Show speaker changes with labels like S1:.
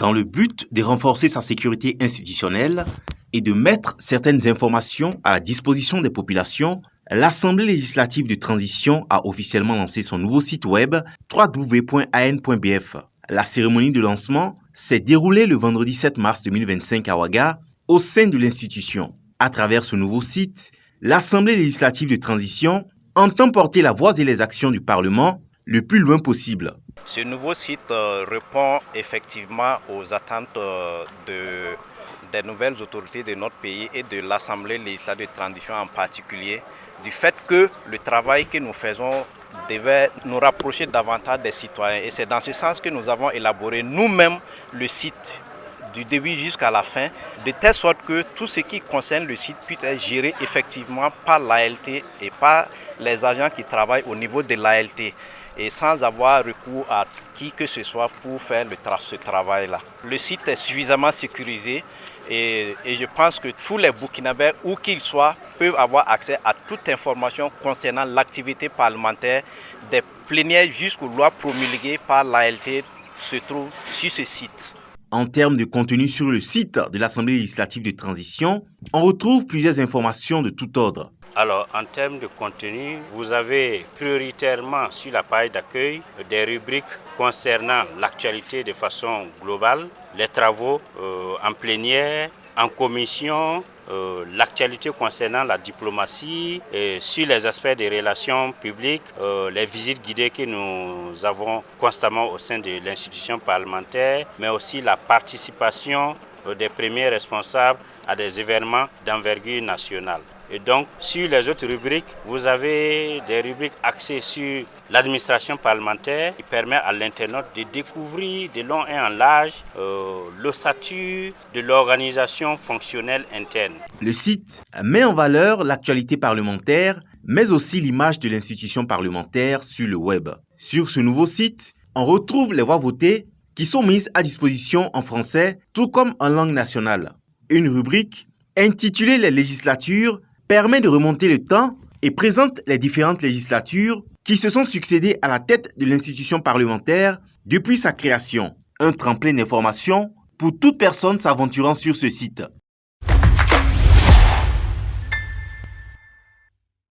S1: dans le but de renforcer sa sécurité institutionnelle et de mettre certaines informations à la disposition des populations, l'Assemblée législative de transition a officiellement lancé son nouveau site web www.an.bf. La cérémonie de lancement s'est déroulée le vendredi 7 mars 2025 à Ouaga, au sein de l'institution. À travers ce nouveau site, l'Assemblée législative de transition entend porter la voix et les actions du Parlement le plus loin possible.
S2: Ce nouveau site répond effectivement aux attentes des nouvelles autorités de notre pays et de l'Assemblée législative de transition en particulier, du fait que le travail que nous faisons devait nous rapprocher davantage des citoyens. Et c'est dans ce sens que nous avons élaboré nous-mêmes le site du début jusqu'à la fin, de telle sorte que tout ce qui concerne le site puisse être géré effectivement par l'ALT et par les agents qui travaillent au niveau de l'ALT, et sans avoir recours à qui que ce soit pour faire ce travail-là. Le site est suffisamment sécurisé et je pense que tous les Burkinabés, où qu'ils soient, peuvent avoir accès à toute information concernant l'activité parlementaire, des plénières jusqu'aux lois promulguées par l'ALT se trouvent sur ce site.
S1: En termes de contenu sur le site de l'Assemblée législative de transition, on retrouve plusieurs informations de tout ordre.
S3: Alors, en termes de contenu, vous avez prioritairement sur la page d'accueil des rubriques concernant l'actualité de façon globale, les travaux en plénière, en commission, l'actualité concernant la diplomatie, sur les aspects des relations publiques, les visites guidées que nous avons constamment au sein de l'institution parlementaire, mais aussi la participation des premiers responsables à des événements d'envergure nationale. Et donc, sur les autres rubriques, vous avez des rubriques axées sur l'administration parlementaire qui permet à l'internaute de découvrir de long et en large l'ossature de l'organisation fonctionnelle interne.
S1: Le site met en valeur l'actualité parlementaire, mais aussi l'image de l'institution parlementaire sur le web. Sur ce nouveau site, on retrouve les voix votées qui sont mises à disposition en français, tout comme en langue nationale. Une rubrique intitulée « Les législatures » permet de remonter le temps et présente les différentes législatures qui se sont succédées à la tête de l'institution parlementaire depuis sa création. Un tremplin d'informations pour toute personne s'aventurant sur ce site.